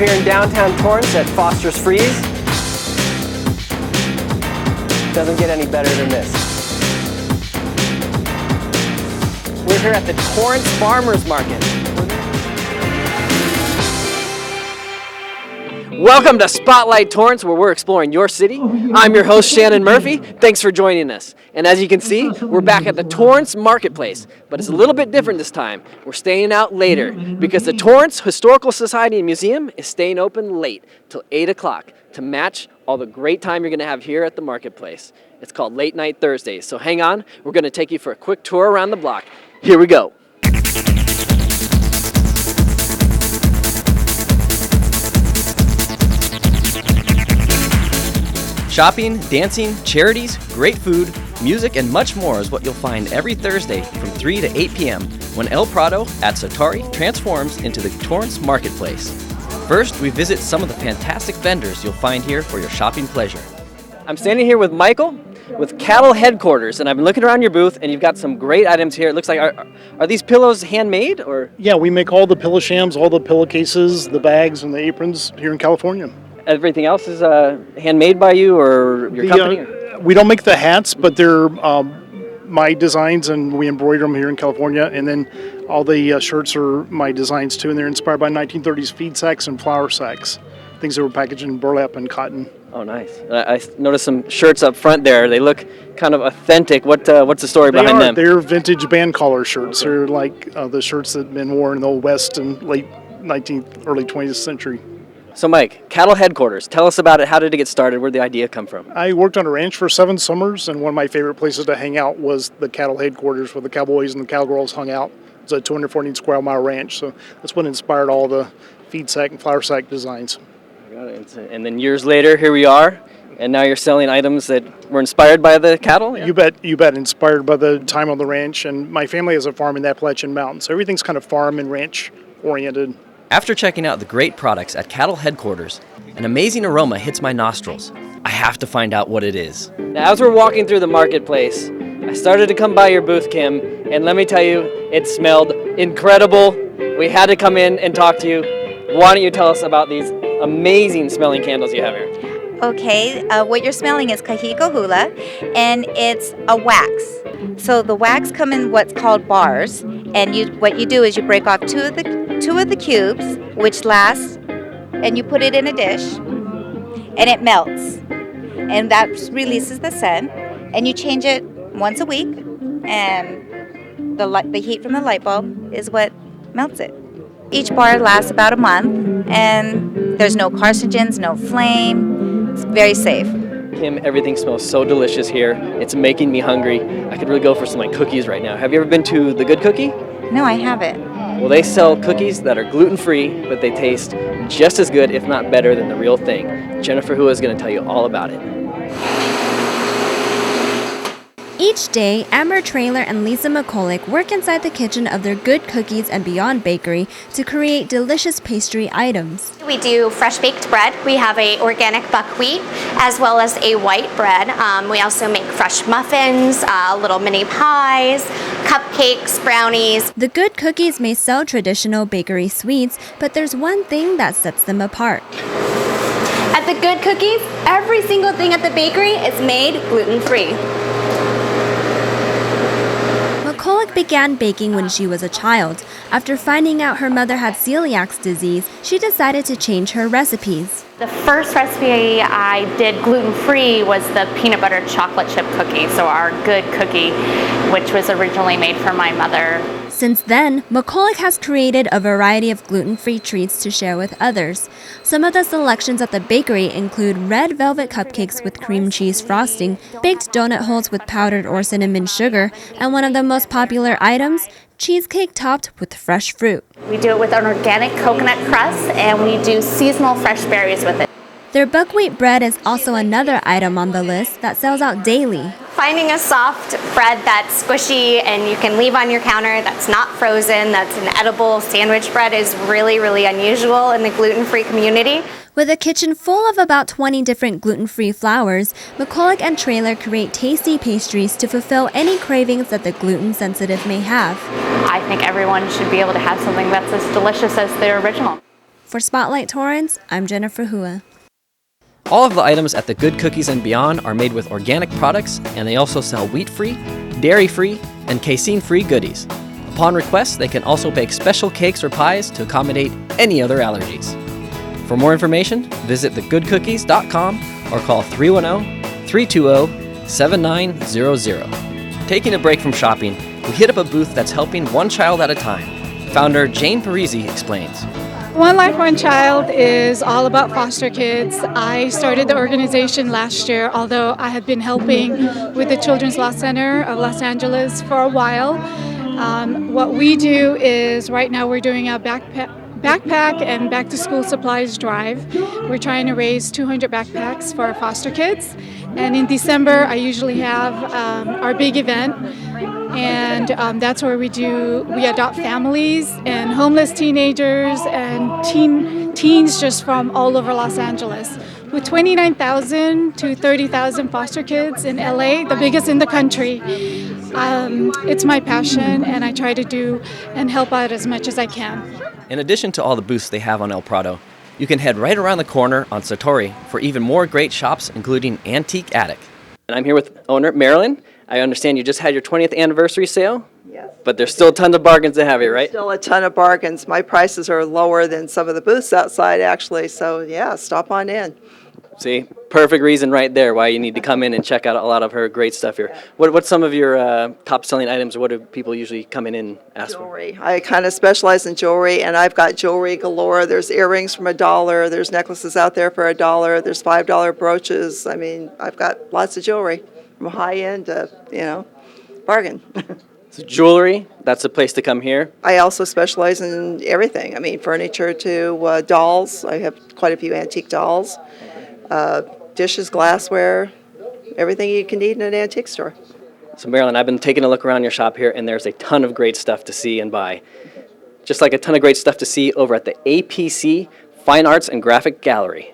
here in downtown Torrance at Foster's Freeze. Doesn't get any better than this. We're here at the Torrance Farmers Market. Welcome to Spotlight Torrance, where we're exploring your city. I'm your host, Shannon Murphy. Thanks for joining us. And as you can see, we're back at the Torrance Marketplace, but it's a little bit different this time. We're staying out later because the Torrance Historical Society and Museum is staying open late, till 8 o'clock, to match all the great time you're going to have here at the marketplace. It's called Late Night Thursdays, so hang on. We're going to take you for a quick tour around the block. Here we go. Shopping, dancing, charities, great food, music, and much more is what you'll find every Thursday from 3 to 8 p.m. when El Prado at Satari transforms into the Torrance Marketplace. First, we visit some of the fantastic vendors you'll find here for your shopping pleasure. I'm standing here with Michael with Cattle Headquarters, and I've been looking around your booth, and you've got some great items here. It looks like, are these pillows handmade, or? Yeah, we make all the pillow shams, all the pillowcases, the bags, and the aprons here in California. Everything else is handmade by you or your company? We don't make the hats, but they're my designs, and we embroider them here in California. And then all the shirts are my designs too, and they're inspired by 1930s feed sacks and flour sacks, things that were packaged in burlap and cotton. Oh, nice. I noticed some shirts up front there. They look kind of authentic. What's the story behind them? They're vintage band collar shirts. They're like the shirts that have been worn in the Old West in late 19th, early 20th century. So Mike, Cattle Headquarters, tell us about it. How did it get started? Where'd the idea come from? I worked on a ranch for 7 summers, and one of my favorite places to hang out was the Cattle Headquarters, where the cowboys and the cowgirls hung out. It's a 214 square mile ranch, so that's what inspired all the feed sack and flour sack designs. And then years later, here we are, and now you're selling items that were inspired by the cattle? Yeah. You bet, inspired by the time on the ranch, and my family has a farm in the Appalachian Mountains, so everything's kind of farm and ranch oriented. After checking out the great products at Cattle Headquarters, an amazing aroma hits my nostrils. I have to find out what it is. Now, as we're walking through the marketplace, I started to come by your booth, Kim, and let me tell you, it smelled incredible. We had to come in and talk to you. Why don't you tell us about these amazing smelling candles you have here? Okay, what you're smelling is Kahiko Hula, and it's a wax. So the wax come in what's called bars, and what you do is you break off two of the cubes, which last, and you put it in a dish, and it melts, and that releases the scent, and you change it once a week, and the heat from the light bulb is what melts it. Each bar lasts about a month, and there's no carcinogens, no flame. It's very safe. Kim, everything smells so delicious here. It's making me hungry. I could really go for some like cookies right now. Have you ever been to The Good Cookie? No, I haven't. Well, they sell cookies that are gluten-free, but they taste just as good, if not better, than the real thing. Jennifer Hua is going to tell you all about it. Each day, Amber Traylor and Lisa McCulloch work inside the kitchen of their Good Cookies and Beyond bakery to create delicious pastry items. We do fresh baked bread. We have a organic buckwheat as well as a white bread. We also make fresh muffins, little mini pies, cupcakes, brownies. The Good Cookies may sell traditional bakery sweets, but there's one thing that sets them apart. At the Good Cookies, every single thing at the bakery is made gluten-free. McCulloch began baking when she was a child. After finding out her mother had celiac disease, she decided to change her recipes. The first recipe I did gluten-free was the peanut butter chocolate chip cookie, so our Good Cookie, which was originally made for my mother. Since then, McCulloch has created a variety of gluten-free treats to share with others. Some of the selections at the bakery include red velvet cupcakes with cream cheese frosting, baked donut holes with powdered or cinnamon sugar, and one of the most popular items, cheesecake topped with fresh fruit. We do it with an organic coconut crust, and we do seasonal fresh berries with it. Their buckwheat bread is also another item on the list that sells out daily. Finding a soft bread that's squishy and you can leave on your counter, that's not frozen, that's an edible sandwich bread is really, really unusual in the gluten-free community. With a kitchen full of about 20 different gluten-free flours, McCulloch and Traylor create tasty pastries to fulfill any cravings that the gluten-sensitive may have. I think everyone should be able to have something that's as delicious as their original. For Spotlight Torrance, I'm Jennifer Hua. All of the items at the Good Cookies and Beyond are made with organic products, and they also sell wheat-free, dairy-free, and casein-free goodies. Upon request, they can also bake special cakes or pies to accommodate any other allergies. For more information, visit thegoodcookies.com or call 310-320-7900. Taking a break from shopping, we hit up a booth that's helping one child at a time. Founder Jane Parisi explains. One Life, One Child is all about foster kids. I started the organization last year, although I have been helping with the Children's Law Center of Los Angeles for a while. What we do is right now we're doing a backpack and back to school supplies drive. We're trying to raise 200 backpacks for our foster kids. And in December, I usually have our big event. And that's where we adopt families and homeless teenagers and teens just from all over Los Angeles. With 29,000 to 30,000 foster kids in LA, the biggest in the country. It's my passion, and I try to do and help out as much as I can. In addition to all the booths they have on El Prado, you can head right around the corner on Satori for even more great shops, including Antique Attic. And I'm here with owner Marilyn. I understand you just had your 20th anniversary sale? Yes. But there's still tons of bargains to have here, right? Still a ton of bargains. My prices are lower than some of the booths outside, actually. So, yeah, stop on in. See, perfect reason right there why you need to come in and check out a lot of her great stuff here. What's some of your top selling items, or what do people usually come in and ask for? Jewelry. I kind of specialize in jewelry, and I've got jewelry galore. There's earrings from $1. There's necklaces out there for $1. There's $5 brooches. I mean, I've got lots of jewelry from high end to, bargain. So jewelry, that's the place to come here. I also specialize in everything. I mean, furniture to dolls. I have quite a few antique dolls. Dishes, glassware, everything you can need in an antique store. So Marilyn, I've been taking a look around your shop here, and there's a ton of great stuff to see and buy. Just like a ton of great stuff to see over at the APC Fine Arts and Graphic Gallery.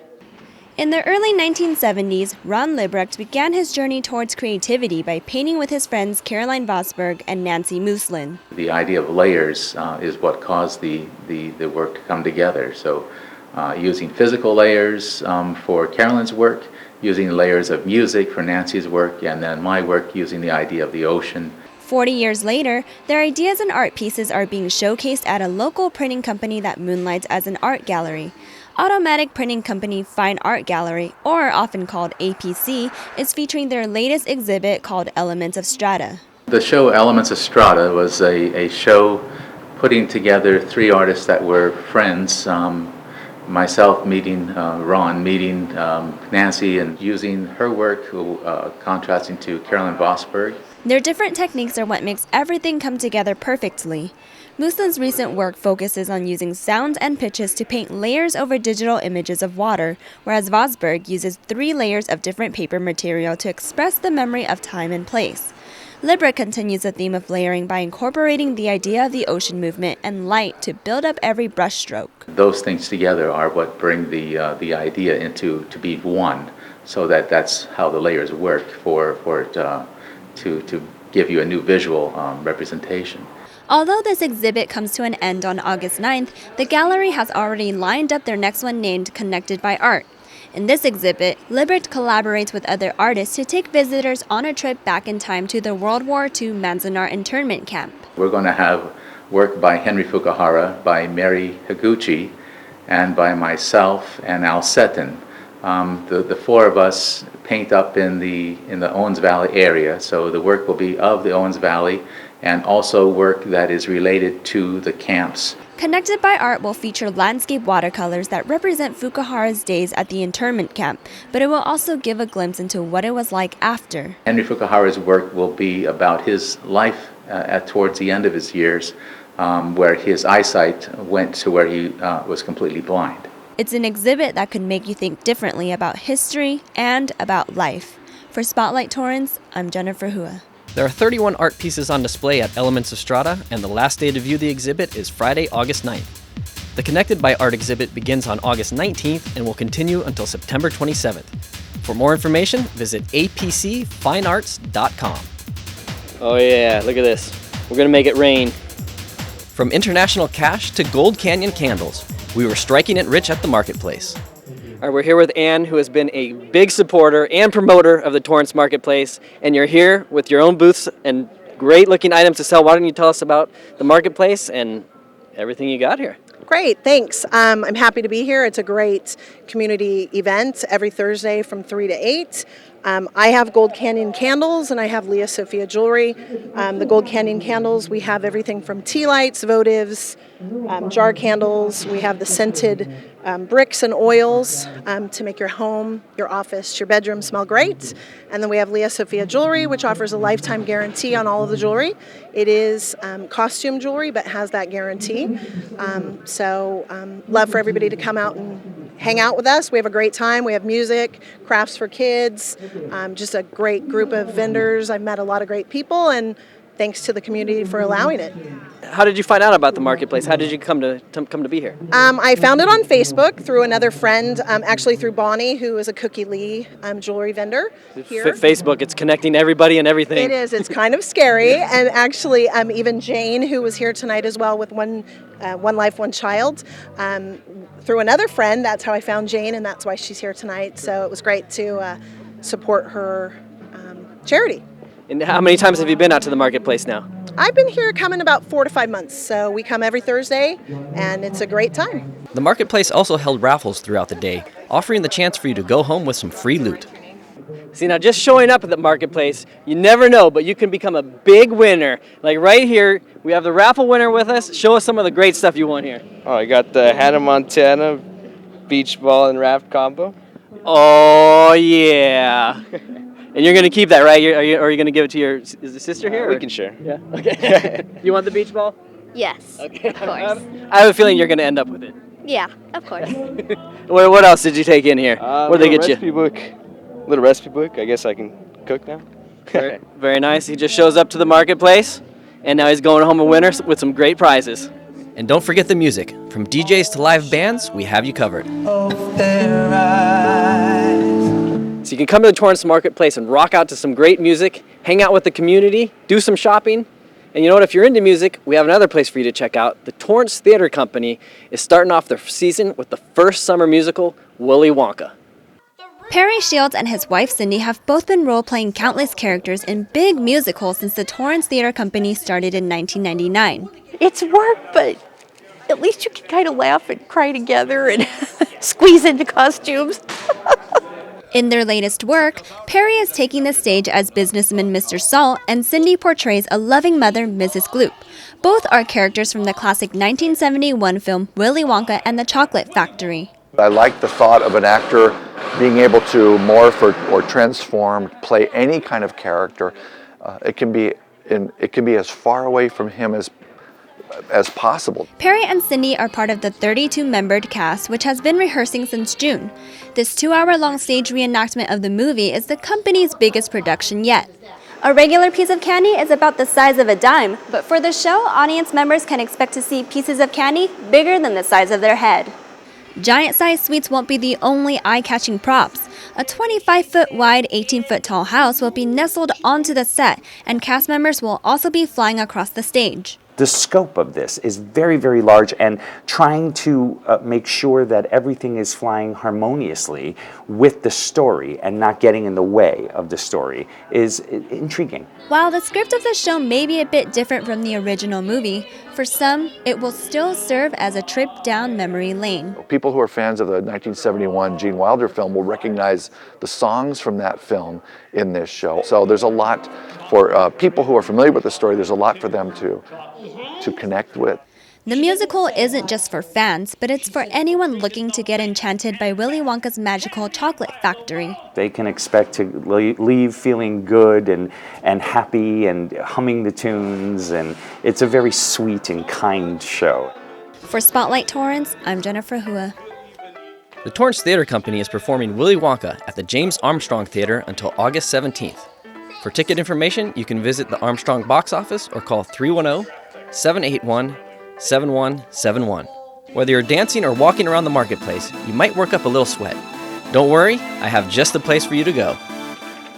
In the early 1970s, Ron Liebrecht began his journey towards creativity by painting with his friends Caroline Vosberg and Nancy Muslin. The idea of layers is what caused the work to come together. So using physical layers for Caroline's work, using layers of music for Nancy's work, and then my work using the idea of the ocean. 40 years later, their ideas and art pieces are being showcased at a local printing company that moonlights as an art gallery. Automatic printing company Fine Art Gallery, or often called APC, is featuring their latest exhibit called Elements of Strata. The show Elements of Strata was a show putting together three artists that were friends, myself meeting Ron, meeting Nancy, and using her work, contrasting to Caroline Vosberg. Their different techniques are what makes everything come together perfectly. Muslin's recent work focuses on using sounds and pitches to paint layers over digital images of water, whereas Vosberg uses 3 layers of different paper material to express the memory of time and place. Liebrecht continues the theme of layering by incorporating the idea of the ocean movement and light to build up every brushstroke. Those things together are what bring the idea into to be one, so that's how the layers work for it to give you a new visual representation. Although this exhibit comes to an end on August 9th, the gallery has already lined up their next one named Connected by Art. In this exhibit, Liebrecht collaborates with other artists to take visitors on a trip back in time to the World War II Manzanar internment camp. We're going to have work by Henry Fukuhara, by Mary Higuchi, and by myself and Al Seton. The four of us paint up in the Owens Valley area, so the work will be of the Owens Valley and also work that is related to the camps. Connected by Art will feature landscape watercolors that represent Fukuhara's days at the internment camp, but it will also give a glimpse into what it was like after. Henry Fukuhara's work will be about his life towards the end of his years, where his eyesight went to where he was completely blind. It's an exhibit that could make you think differently about history and about life. For Spotlight Torrance, I'm Jennifer Hua. There are 31 art pieces on display at Elements of Strata, and the last day to view the exhibit is Friday, August 9th. The Connected by Art exhibit begins on August 19th and will continue until September 27th. For more information, visit apcfinearts.com. Oh yeah, look at this. We're gonna make it rain. From international cash to Gold Canyon candles, We were striking it rich at the marketplace. All right, we're here with Ann, who has been a big supporter and promoter of the Torrance Marketplace, and you're here with your own booths and great looking items to sell. Why don't you tell us about the marketplace and everything you got here? Great, thanks. I'm happy to be here. It's a great community event every Thursday from 3 to 8. I have Gold Canyon candles and I have Leah Sophia jewelry. The Gold Canyon candles, we have everything from tea lights, votives, jar candles. We have the scented bricks and oils to make your home, your office, your bedroom smell great. And then we have Leah Sophia jewelry, which offers a lifetime guarantee on all of the jewelry. It is costume jewelry, but has that guarantee. Love for everybody to come out and hang out with us. We have a great time. We have music, crafts for kids, just a great group of vendors. I've met a lot of great people, and thanks to the community for allowing it. How did you find out about the marketplace? How did you come to be here? I found it on Facebook through another friend, actually through Bonnie, who is a Cookie Lee jewelry vendor here. Facebook, it's connecting everybody and everything. It is. It's kind of scary. And actually, even Jane, who was here tonight as well with One Life, One Child, through another friend, that's how I found Jane, and that's why she's here tonight. So it was great to support her charity. And how many times have you been out to the marketplace now? I've been here coming about 4 to 5 months, so we come every Thursday, and it's a great time. The marketplace also held raffles throughout the day, offering the chance for you to go home with some free loot. See, now just showing up at the marketplace, you never know, but you can become a big winner. Like right here, we have the raffle winner with us. Show us some of the great stuff you won here. Oh, I got the Hannah Montana beach ball and raft combo. Oh, yeah. And you're going to keep that, right? Are you going to give it to your sister here? We can share. Yeah. Okay. You want the beach ball? Yes, Okay. of course. I have a feeling you're going to end up with it. Yeah, of course. What else did you take in here? What did they get you? Little recipe book. I guess I can cook now. Very nice. He just shows up to the marketplace, and now he's going home a winner with some great prizes. And don't forget the music. From DJs to live bands, we have you covered. So you can come to the Torrance Marketplace and rock out to some great music, hang out with the community, do some shopping. And you know what, if you're into music, we have another place for you to check out. The Torrance Theater Company is starting off their season with the first summer musical, Willy Wonka. Perry Shields and his wife Cindy have both been role-playing countless characters in big musicals since the Torrance Theater Company started in 1999. It's work, but at least you can kind of laugh and cry together and squeeze into costumes. In their latest work, Perry is taking the stage as businessman Mr. Salt, and Cindy portrays a loving mother, Mrs. Gloop. Both are characters from the classic 1971 film Willy Wonka and the Chocolate Factory. I like the thought of an actor being able to morph or transform, play any kind of character. It can be as far away from him as possible. Perry and Cindy are part of the 32-membered cast, which has been rehearsing since June. This 2-hour-long stage reenactment of the movie is the company's biggest production yet. A regular piece of candy is about the size of a dime, but for the show, audience members can expect to see pieces of candy bigger than the size of their head. Giant-sized sweets won't be the only eye-catching props. A 25-foot wide, 18-foot tall house will be nestled onto the set, and cast members will also be flying across the stage. The scope of this is very, very large, and trying to make sure that everything is flying harmoniously with the story and not getting in the way of the story is intriguing. While the script of the show may be a bit different from the original movie, for some, it will still serve as a trip down memory lane. People who are fans of the 1971 Gene Wilder film will recognize the songs from that film in this show. So there's a lot for people who are familiar with the story, there's a lot for them to connect with. The musical isn't just for fans, but it's for anyone looking to get enchanted by Willy Wonka's magical chocolate factory. They can expect to leave feeling good and happy and humming the tunes, and it's a very sweet and kind show. For Spotlight Torrance, I'm Jennifer Hua. The Torrance Theater Company is performing Willy Wonka at the James Armstrong Theater until August 17th. For ticket information, you can visit the Armstrong box office or call 310-781-7171. Whether you're dancing or walking around the marketplace, you might work up a little sweat. Don't worry, I have just the place for you to go.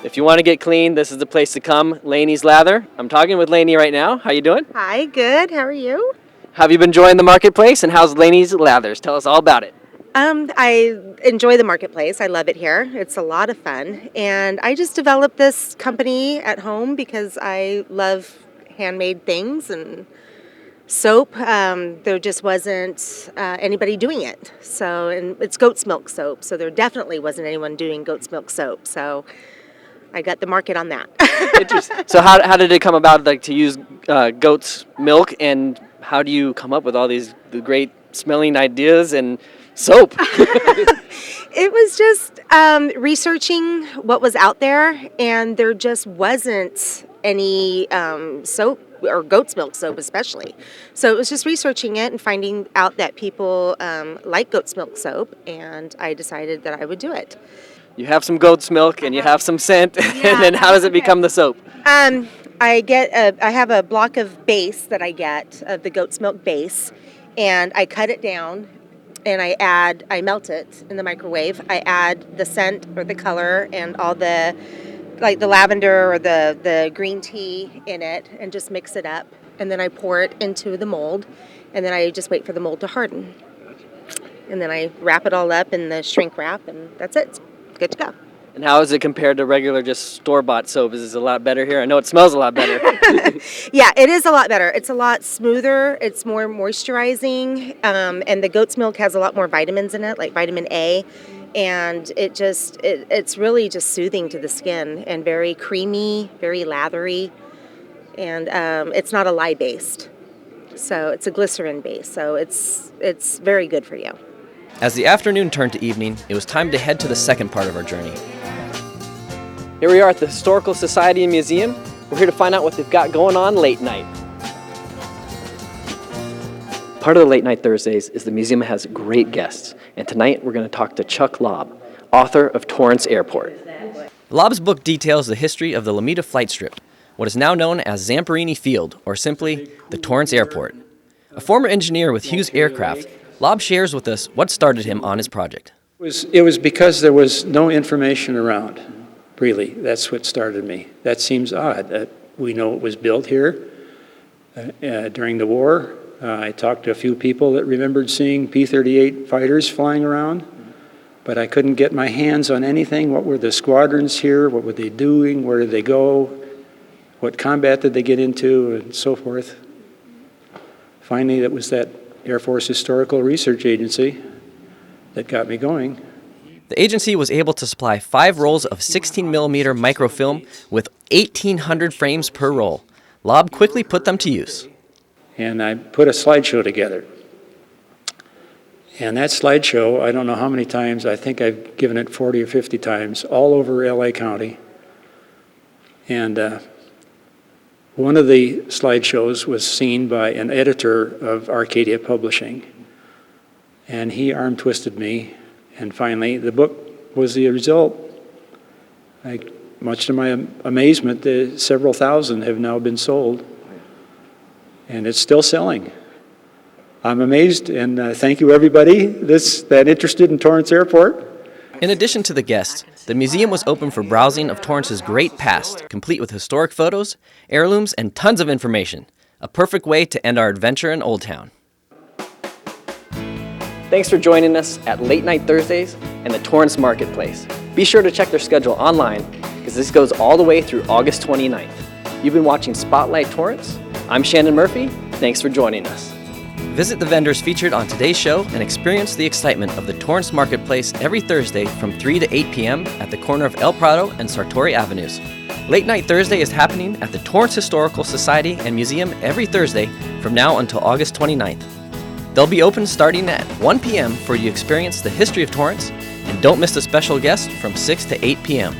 If you want to get clean, this is the place to come. Laney's Lather. I'm talking with Laney right now. How you doing? Hi, good. How are you? Have you been enjoying the marketplace, and how's Laney's Lathers? Tell us all about it. I enjoy the marketplace. I love it here. It's a lot of fun. And I just developed this company at home because I love handmade things and soap. There just wasn't anybody doing it. So, and it's goat's milk soap. So there definitely wasn't anyone doing goat's milk soap. So I got the market on that. Interesting. So how did it come about, like, to use goat's milk, and how do you come up with all the great smelling ideas and soap? It was just researching what was out there, and there just wasn't any soap, or goat's milk soap especially. So it was just researching it and finding out that people like goat's milk soap, and I decided that I would do it. You have some goat's milk and you have some scent, and then how does it become the soap? I have a block of base that I get, of the goat's milk base, and I cut it down, and I melt it in the microwave. I add the scent or the color and all the, like the lavender or the green tea in it, and just mix it up. And then I pour it into the mold, and then I just wait for the mold to harden. And then I wrap it all up in the shrink wrap, and that's it. It's good to go. And how is it compared to regular just store-bought soap? Is it a lot better here? I know it smells a lot better. Yeah, it is a lot better. It's a lot smoother. It's more moisturizing, and the goat's milk has a lot more vitamins in it, like vitamin A, and it's really just soothing to the skin and very creamy, very lathery, and it's not a lye-based, so it's a glycerin-based, so it's very good for you. As the afternoon turned to evening, it was time to head to the second part of our journey. Here we are at the Historical Society and Museum. We're here to find out what they've got going on late night. Part of the Late Night Thursdays is the museum has great guests, and tonight we're going to talk to Chuck Lobb, author of Torrance Airport. Lobb's book details the history of the Lomita flight strip, what is now known as Zamperini Field, or simply the Torrance Airport. A former engineer with Hughes Aircraft, Lobb shares with us what started him on his project. It was because there was no information around, really. That's what started me. That seems odd. We know it was built here during the war. I talked to a few people that remembered seeing P-38 fighters flying around, but I couldn't get my hands on anything. What were the squadrons here? What were they doing? Where did they go? What combat did they get into? And so forth. Finally, it was that Air Force Historical Research Agency that got me going. The agency was able to supply 5 rolls of 16mm microfilm with 1,800 frames per roll. Lobb quickly put them to use. And I put a slideshow together. And that slideshow, I don't know how many times, I think I've given it 40 or 50 times, all over LA County. And one of the slideshows was seen by an editor of Arcadia Publishing. And he arm-twisted me, and finally the book was the result. Much to my amazement, several thousand have now been sold, and it's still selling. I'm amazed, and thank you everybody that interested in Torrance Airport. In addition to the guests, the museum was open for browsing of Torrance's great past, complete with historic photos, heirlooms, and tons of information. A perfect way to end our adventure in Old Town. Thanks for joining us at Late Night Thursdays and the Torrance Marketplace. Be sure to check their schedule online, because this goes all the way through August 29th. You've been watching Spotlight Torrance. I'm Shannon Murphy. Thanks for joining us. Visit the vendors featured on today's show and experience the excitement of the Torrance Marketplace every Thursday from 3 to 8 p.m. at the corner of El Prado and Sartori Avenues. Late Night Thursday is happening at the Torrance Historical Society and Museum every Thursday from now until August 29th. They'll be open starting at 1 p.m. for you to experience the history of Torrance, and don't miss the special guest from 6 to 8 p.m.